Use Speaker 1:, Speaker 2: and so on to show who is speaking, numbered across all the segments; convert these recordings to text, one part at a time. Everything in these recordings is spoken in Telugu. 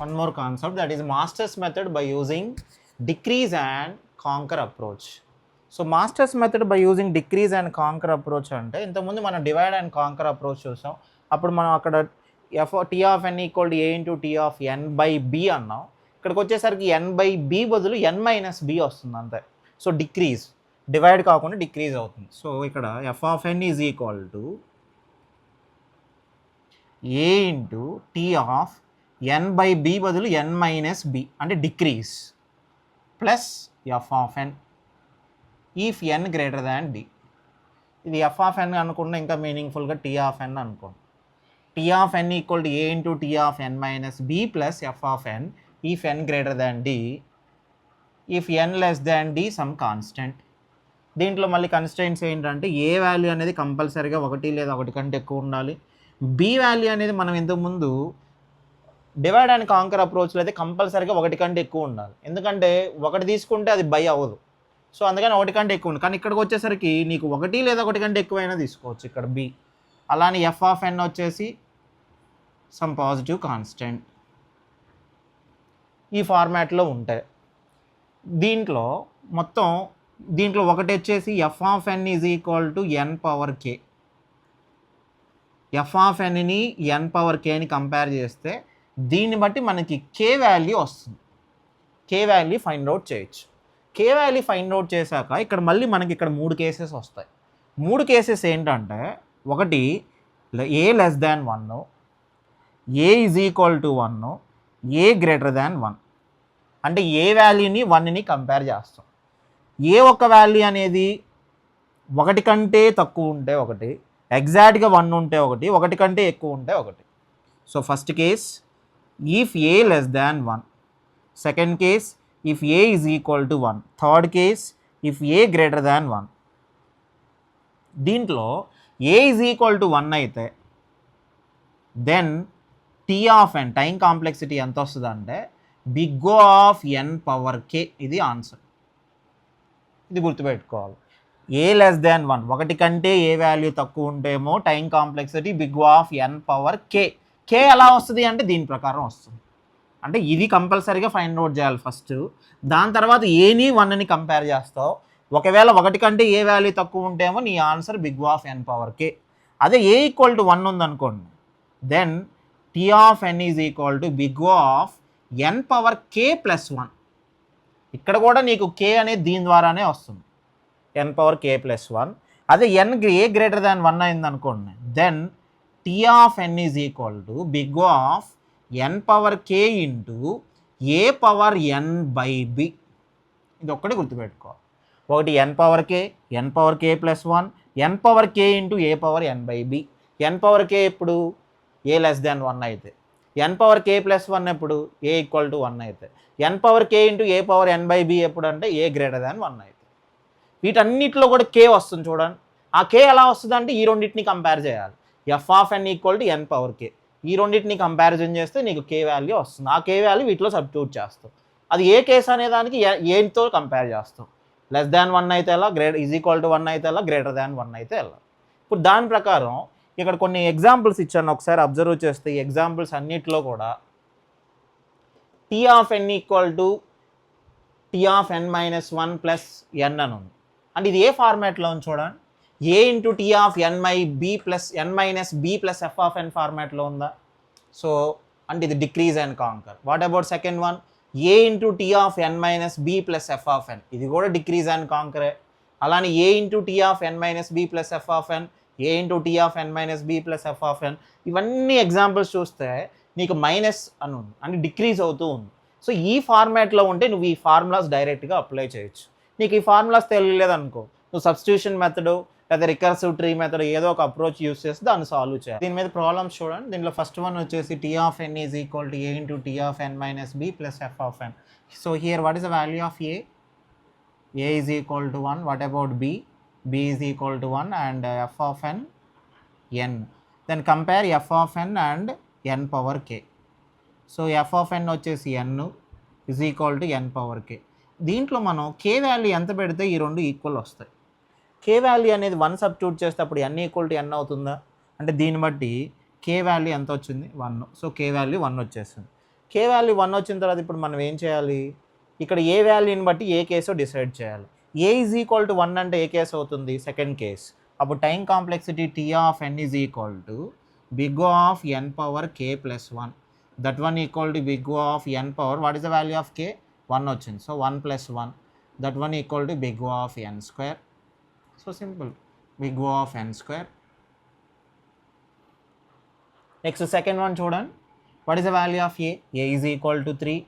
Speaker 1: one more concept, that is master's method by using decrease and conquer approach. So masters method by using decrease and conquer approach అంటే ఇంతకుముందు మనం డివైడ్ అండ్ కాంకర్ అప్రోచ్ చూసాం. అప్పుడు మనం అక్కడ T of N equal to A into T of n by b అన్నాం. ఇక్కడికి వచ్చేసరికి ఎన్ బై బి బదులు ఎన్ మైనస్ బి వస్తుంది అంతే. సో డిక్రీజ్, డివైడ్ కాకుండా డిక్రీజ్ అవుతుంది. సో ఇక్కడ f of N is equal to A into T of n by b బదులు ఎన్ మైనస్ బి అంటే decrease plus F of n if n greater than d. ఇది ఎఫ్ ఆఫ్ ఎన్ అనుకున్న ఇంకా మీనింగ్ఫుల్గా టీ ఆఫ్ ఎన్ అనుకోండి. T of N equal to A into T of N minus B plus F of n if n greater than d, if n less than d some constant. దీంట్లో మళ్ళీ కన్స్టెంట్స్ ఏంటంటే ఏ వాల్యూ అనేది కంపల్సరీగా ఒకటి లేదా ఒకటి కంటే ఎక్కువ ఉండాలి. బి వాల్యూ అనేది మనం ఇంతకుముందు డివైడ్ అండ్ కాంకర్ అప్రోచ్లో అయితే కంపల్సరీగా ఒకటి కంటే ఎక్కువ ఉండాలి. ఎందుకంటే ఒకటి తీసుకుంటే అది బై అవ్వదు. సో అందుకని ఒకటి కంటే ఎక్కువ ఉంది. కానీ ఇక్కడికి వచ్చేసరికి నీకు ఒకటి లేదా ఒకటి కంటే ఎక్కువైనా తీసుకోవచ్చు ఇక్కడ బి. అలానే ఎఫ్ ఆఫ్ ఎన్ వచ్చేసి సమ్ పాజిటివ్ కాన్స్టెంట్ ఈ ఫార్మాట్లో ఉంటాయి. దీంట్లో ఒకటి వచ్చేసి f of N is equal to N power K. F of n n power కేని compare చేస్తే దీన్ని బట్టి మనకి కే వాల్యూ వస్తుంది. కే వాల్యూ ఫైండ్ అవుట్ చేయొచ్చు. కే వాల్యూ ఫైండ్ అవుట్ చేశాక ఇక్కడ మళ్ళీ మనకి ఇక్కడ 3 కేసెస్ వస్తాయి. 3 కేసెస్ ఏంటంటే ఒకటి A less than 1, A is equal to 1, A greater than 1. అంటే ఏ వాల్యూని 1ని కంపేర్ చేస్తాం. ఏ ఒక్క వాల్యూ అనేది ఒకటి కంటే తక్కువ ఉంటే ఒకటి, ఎగ్జాక్ట్గా 1 ఉంటే ఒకటి కంటే ఎక్కువ ఉంటే ఒకటి. So first case if A less than 1, second case if a is equal to 1, third case if a greater than 1. దీంట్లో a is equal to 1 అయితే then t of n time complexity ఎంత వస్తుంది అంటే big O of n power k. ఇది ఆన్సర్. ఇది గుర్తుపెట్టుకోవాలి. a లెస్ దాన్ 1, ఒకటి కంటే ఏ వాల్యూ తక్కువ ఉంటేమో time complexity big O of n power k. k ఎలా వస్తుంది అంటే దీని ప్రకారం వస్తుంది. అంటే ఇది కంపల్సరీగా ఫైండ్ అవుట్ చేయాలి ఫస్ట్. దాని తర్వాత ఏని 1ని కంపేర్ చేస్తావు. ఒకవేళ ఒకటి కంటే ఏ వాల్యూ తక్కువ ఉంటేమో నీ answer big O of n power k. అదే ఏ ఈక్వల్ టు 1 ఉందనుకోండి, then T of N is equal to big O of n power k plus 1. ఇక్కడ కూడా నీకు k అనేది దీని ద్వారానే వస్తుంది, n పవర్ k ప్లస్ 1. అదే ఏ గ్రేటర్ దాన్ 1 అయిందనుకోండి, then T of N is equal to big O of n power k into A power n by b. ఇది ఒక్కటి గుర్తుపెట్టుకోవాలి. ఒకటి n power k plus 1, n power k into A power n by b. n power k ఎప్పుడు ఏ లెస్ దాన్ 1 అయితే, n పవర్ k ప్లస్ 1 ఎప్పుడు ఏ ఈక్వల్ టు 1 అయితే, n power k into A power n by b ఎప్పుడు అంటే ఏ గ్రేటర్ దాన్ 1 అయితే. వీటన్నిటిలో కూడా k వస్తుంది చూడండి. ఆ k ఎలా వస్తుంది అంటే ఈ రెండింటిని కంపేర్ చేయాలి. F of N equal to n power k. ఈ రెండింటిని కంపారిజన్ చేస్తే నీకు కే వాల్యూ వస్తుంది. ఆ కే వాల్యూ వీటిలో సబ్స్టిట్యూట్ చేస్తాం. అది ఏ కేసు అనే దానికి ఏంతో కంపేర్ చేస్తాం. లెస్ దాన్ 1 అయితే ఎలా, ఈజ్ ఈక్వల్ టు 1 అయితే ఎలా, గ్రేటర్ దాన్ 1 అయితే ఎలా. ఇప్పుడు దాని ప్రకారం ఇక్కడ కొన్ని ఎగ్జాంపుల్స్ ఇచ్చాను, ఒకసారి అబ్జర్వ్ చేస్తే ఈ ఎగ్జాంపుల్స్ అన్నిటిలో కూడా T of N equal to T of N minus 1 plus N అని ఉంది. అంటే ఇది ఏ ఫార్మాట్లో ఉంది చూడండి. A into T of N B plus N minus B plus F of N ఫార్మాట్లో ఉందా? సో అంటే ఇది decrease and conquer. What about second one, A into T of N minus B plus F of N. ఇది కూడా డిక్రీజ్ అండ్ కాంకరే. అలానే A into T of N minus B plus F of N, A into T of N minus B plus F of N. ఇవన్నీ ఎగ్జాంపుల్స్ చూస్తే నీకు మైనస్ అని ఉంది, అంటే డిక్రీజ్ అవుతూ ఉంది. సో ఈ ఫార్మాట్లో ఉంటే నువ్వు ఈ ఫార్ములాస్ డైరెక్ట్గా అప్లై చేయొచ్చు. నీకు ఈ ఫార్ములాస్ తెలియలేదనుకో, నువ్వు సబ్స్టిట్యూషన్ మెథడ్ లేదా రికర్సివ్ ట్రీ మెథడ్ ఏదో ఒక అప్రోచ్ యూస్ చేసి దాన్ని సాల్వ్ చేయాలి. దీని మీద ప్రాబ్లమ్స్ చూడండి. దీంట్లో ఫస్ట్ వన్ వచ్చేసి T of N is equal to A into T of N minus B plus F of N. So here what is the value of A? A is equal to 1. What about B? B is equal to 1 and F of N N. Then compare F of N and N power K. So F of N వచ్చేసి N is equal to N power K. దీంట్లో మనం కే వాల్యూ ఎంత పెడితే ఈ రెండు ఈక్వల్ వస్తాయి. కే వాల్యూ అనేది 1 సబ్స్టిట్యూట్ చేస్తే అప్పుడు n ఈక్వల్ టు n అవుతుందా అంటే దీన్ని బట్టి కే వాల్యూ ఎంత వచ్చింది 1. సో కే వాల్యూ 1 వచ్చేస్తుంది. కే వాల్యూ 1 వచ్చిన తర్వాత ఇప్పుడు మనం ఏం చేయాలి, ఇక్కడ ఏ వాల్యూని బట్టి ఏ కేసో డిసైడ్ చేయాలి. ఏ ఈజ్ ఈక్వల్ టు 1 అంటే ఏ కేసు అవుతుంది, సెకండ్ కేస్. అప్పుడు time complexity T of N is equal to big of N power K plus 1. That one equal to big of N power, what is the value of K, 1 వచ్చింది. So 1 + 1, that one equal to big of N square. So simple, big of N square. Next second one చూడండి, what is the value of A, A is equal to 3.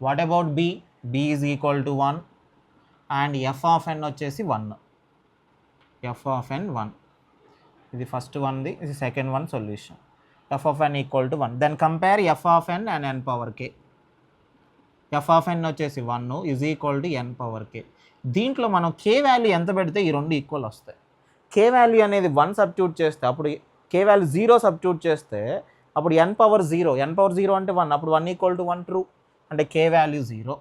Speaker 1: What about B, B is equal to 1 and F of N వచ్చేసి 1. F of N 1. ఇది ఫస్ట్ వన్ది, ఇది second one solution. F of N equal to 1. Then compare F of N and N power K. F of N వచ్చేసి 1 is equal to N power K. దీంట్లో మనం కే వాల్యూ ఎంత పెడితే ఈ రెండు ఈక్వల్ వస్తాయి. కే వాల్యూ అనేది 1 సబ్స్టిట్యూట్ చేస్తే, అప్పుడు కే వాల్యూ 0 సబ్స్టిట్యూట్ చేస్తే అప్పుడు ఎన్ పవర్ 0. ఎన్ పవర్ 0 అంటే 1, అప్పుడు 1 ఈక్వల్ టు 1 ట్రూ, అంటే కే వాల్యూ 0.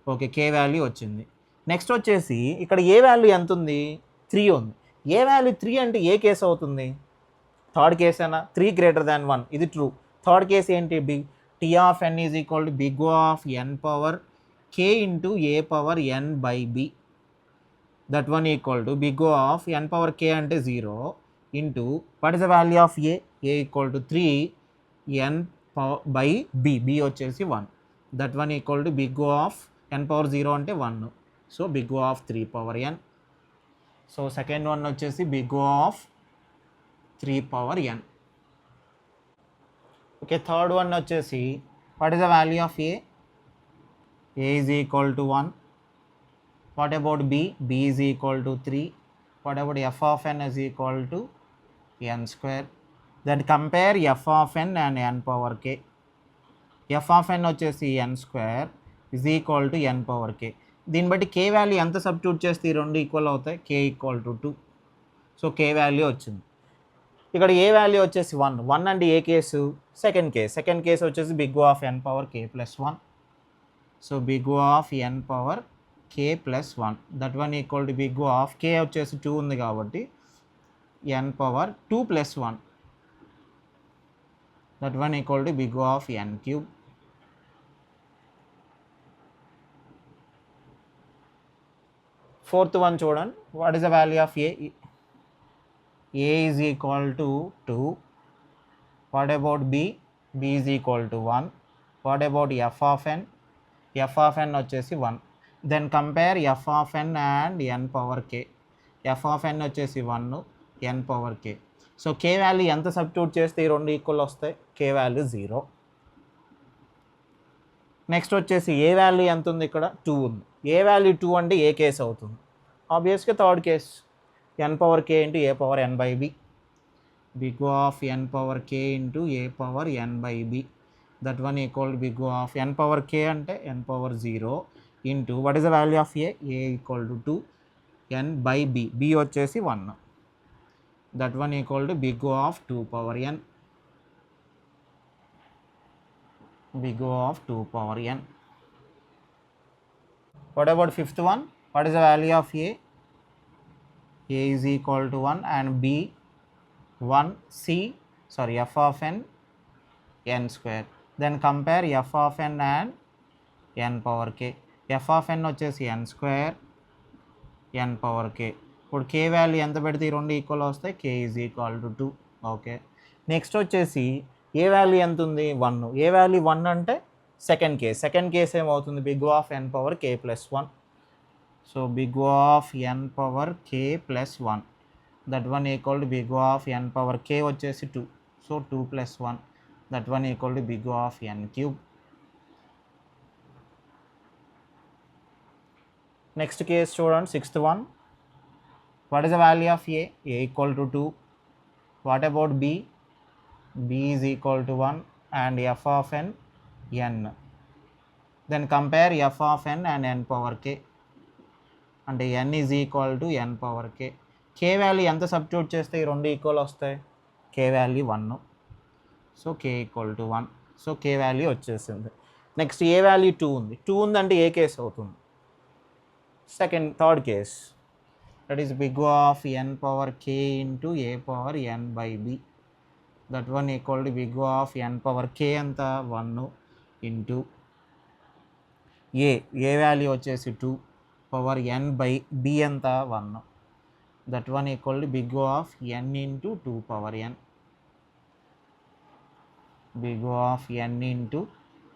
Speaker 1: ఓకే, కే వాల్యూ వచ్చింది. నెక్స్ట్ వచ్చేసి ఇక్కడ ఏ వాల్యూ ఎంత ఉంది, 3 ఉంది. ఏ వాల్యూ 3 అంటే ఏ కేసు అవుతుంది, థర్డ్ కేస్ అయినా, 3 గ్రేటర్ దాన్ 1, ఇది ట్రూ. థర్డ్ కేస్ ఏంటి, big T of N is equal to big of N power K into A power N by B. That one equal to big of N power కే అంటే 0 into what is the value of A, A equal to 3 N by B, B వచ్చేసి 1. That one equal to big of N power 0 అంటే 1, so big of 3 power N. So second one వచ్చేసి big of 3 power N. Okay, third one వచ్చేసి what is the value of A, A is equal to 1. What about B, B is equal to 3. What about F of N is equal to N square. Then compare F of N and N power K. F of N వచ్చేసి N square is equal to N power కే. దీన్ని బట్టి కే వాల్యూ ఎంత సబ్స్టిట్యూట్ చేస్తే ఈ రెండు ఈక్వల్ అవుతాయి, K equal to 2. So K value వచ్చింది. ఇక్కడ ఏ వాల్యూ వచ్చేసి 1. 1 అంటే A case, second case. Second case వచ్చేసి big of N power K plus 1. So big of N power K plus 1, that one equal to big of K వచ్చేసి 2 ఉంది కాబట్టి N power 2 + 1, that one equal to big of N cube. Fourth one చూడండి, what is the value of A, A is equal to 2. What about B, B is equal to 1. What about F of N, F of N వచ్చేసి 1. Then compare F of N and N power K. F of N వచ్చేసి 1, ఎన్ పవర్ కే. సో కే వాల్యూ ఎంత సబ్స్టిట్యూట్ చేస్తే ఈ రెండు ఈక్వల్ వస్తాయి, కే వాల్యూ 0. నెక్స్ట్ వచ్చేసి ఏ వాల్యూ ఎంత ఉంది, ఇక్కడ 2 ఉంది. ఏ వాల్యూ 2 అంటే ఏ కేసు అవుతుంది, ఆబ్వియస్గా third case. N power K into A power N by B. Big of N power K into A power N by B, that one equal big of N power కే అంటే N power 0 into what is the value of A, A equal to 2 N by B, B వచ్చేసి 1. That one equal to big of 2 power N. Big of 2 power N. What about fifth one, what is the value of A, A is equal to 1 and B 1, C sorry F of N N square. Then compare F of N and N power K. F of N వచ్చేసి ఎన్ స్క్వేర్, ఎన్ పవర్ కే. ఇప్పుడు కే వాల్యూ ఎంత పెడితే ఈ రెండు ఈక్వల్ వస్తాయి, K is equal to 2. Okay, next వచ్చేసి ఏ వాల్యూ ఎంత ఉంది, 1. ఏ వాల్యూ 1 అంటే సెకండ్ కేస్. సెకండ్ కేస్ ఏమవుతుంది, big of N power K plus 1. So big of N power K plus 1, that one equal to big of N power K వచ్చేసి 2. So 2 + 1, that one equal to big of N cube. Next case చూడండి, sixth one, what is the value of A, A equal to 2. What about B, B is equal to 1 and F of N N. Then compare F of N and N power కే, అంటే n is equal to N power k. K value ఎంత సబ్స్టిట్యూట్ చేస్తే ఈ రెండు ఈక్వల్ వస్తాయి, k value 1. So k equal to 1. So K value వచ్చేసింది. నెక్స్ట్ ఏ వాల్యూ 2 ఉంది. 2 ఉందంటే ఏ కేసు అవుతుంది, third case. That is big of N power K into A power N by B. That one equal to big O of N power k ఎంత 1 ఇంటూ ఏ వాల్యూ వచ్చేసి 2 పవర్ ఎన్ బై బి ఎంత 1, that one equal to big O of n into 2 power N, big O of n into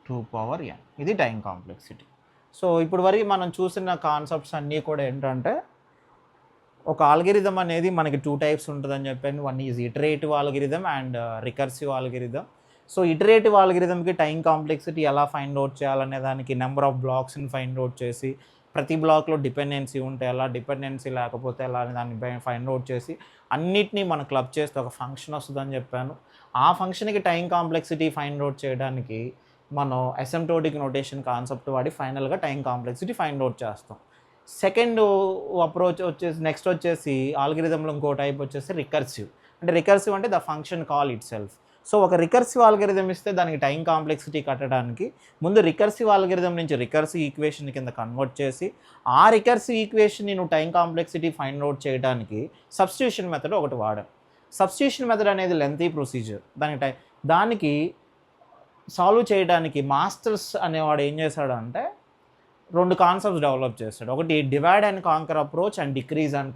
Speaker 1: 2 power n. ఇది టైం కాంప్లెక్సిటీ. సో ఇప్పుడు వరకు మనం చూసిన కాన్సెప్ట్స్ అన్నీ కూడా ఏంటంటే ఒక ఆల్గరిథం అనేది మనకి 2 టైప్స్ ఉంటుందని చెప్పాను. One is iterative algorithm and recursive algorithm. So iterative ఆల్గరిథంకి టైం కాంప్లెక్సిటీ ఎలా ఫైండ్ అవుట్ చేయాలనే దానికి నెంబర్ ఆఫ్ బ్లాక్స్ని ఫైండ్ అవుట్ చేసి ప్రతి బ్లాక్లో డిపెండెన్సీ ఉంటే ఎలా, డిపెండెన్సీ లేకపోతే ఎలా అని దాన్ని ఫైండ్ అవుట్ చేసి అన్నిటినీ మనం క్లబ్ చేస్తే ఒక ఫంక్షన్ వస్తుందని చెప్పాను. ఆ ఫంక్షన్కి టైం కాంప్లెక్సిటీ ఫైండ్ అవుట్ చేయడానికి మనం అసిమ్ప్టోటిక్ నోటేషన్ కాన్సెప్ట్ వాడి ఫైనల్గా టైం కాంప్లెక్సిటీ ఫైండ్ అవుట్ చేస్తాం. సెకండ్ అప్రోచ్ వచ్చేసి నెక్స్ట్ వచ్చేసి ఆల్గరిథంలో ఇంకో టైప్ వచ్చేసి రికర్సివ్. అంటే రికర్సివ్ అంటే the function call it self. So ఒక రికర్సివ్ ఆల్గరిథం ఇస్తే దానికి టైం కాంప్లెక్సిటీ కట్టడానికి ముందు రికర్సివ్ ఆల్గరిథం నుంచి రికర్సివ్ ఈక్వేషన్ కింద కన్వర్ట్ చేసి ఆ రికర్సివ్ ఈక్వేషన్ని నువ్వు టైం కాంప్లెక్సిటీ ఫైండ్ అవుట్ చేయడానికి సబ్స్టిట్యూషన్ మెథడ్ ఒకటి వాడాం. సబ్స్టిట్యూషన్ మెథడ్ అనేది లెంతీ ప్రొసీజర్. దానికి సాల్వ్ చేయడానికి మాస్టర్స్ అనేవాడు ఏం చేశాడంటే 2 కాన్సెప్ట్స్ డెవలప్ చేస్తాడు. ఒకటి divide and conquer approach and decrease and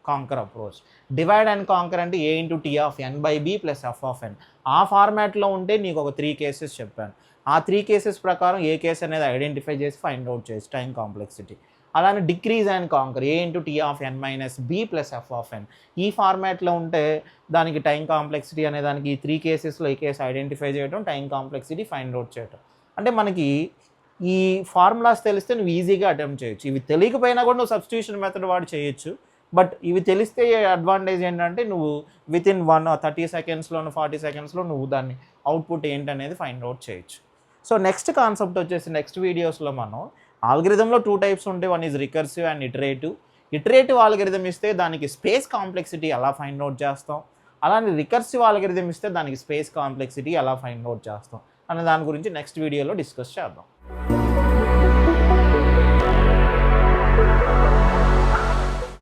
Speaker 1: conquer approach. Divide and conquer అంటే a into T of n by b plus F of n. ఆ ఫార్మాట్లో ఉంటే నీకు ఒక 3 కేసెస్ చెప్పాను. ఆ 3 కేసెస్ ప్రకారం ఏ కేసు అనేది ఐడెంటిఫై చేసి ఫైండ్ అవుట్ చేసి టైం కాంప్లెక్సిటీ. అలానే decrease and conquer a into T of N minus B plus F of n. ఈ ఫార్మాట్లో ఉంటే దానికి టైం కాంప్లెక్సిటీ అనే దానికి ఈ 3 కేసెస్లో ఈ కేసు ఐడెంటిఫై చేయడం, టైం కాంప్లెక్సిటీ ఫైండ్ అవుట్ చేయడం. అంటే మనకి ఈ ఫార్ములాస్ తెలిస్తే నువ్వు ఈజీగా అటెంప్ట్ చేయొచ్చు. ఇవి తెలియకపోయినా కూడా నువ్వు సబ్స్టిట్యూషన్ మెథడ్ వాడి చేయొచ్చు. బట్ ఇవి తెలిస్తే అడ్వాంటేజ్ ఏంటంటే నువ్వు వితిన్ 30 సెకండ్స్లోను 40 సెకండ్స్లో నువ్వు దాన్ని అవుట్పుట్ ఏంటనేది ఫైండ్ అవుట్ చేయొచ్చు. సో నెక్స్ట్ కాన్సెప్ట్ వచ్చేసి నెక్స్ట్ వీడియోస్లో మనం ఆల్గరిథంలో 2 టైప్స్ ఉంటాయి. One is recursive and iterative. Iterative algorithm ఇస్తే దానికి స్పేస్ కాంప్లెక్సిటీ ఎలా ఫైండ్ అవుట్ చేస్తాం, అలానే రికర్సివ్ ఆల్గరిథం ఇస్తే దానికి స్పేస్ కాంప్లెక్సిటీ ఎలా ఫైండ్ అవుట్ చేస్తాం అనే దాని గురించి నెక్స్ట్ వీడియోలో డిస్కస్ చేద్దాం.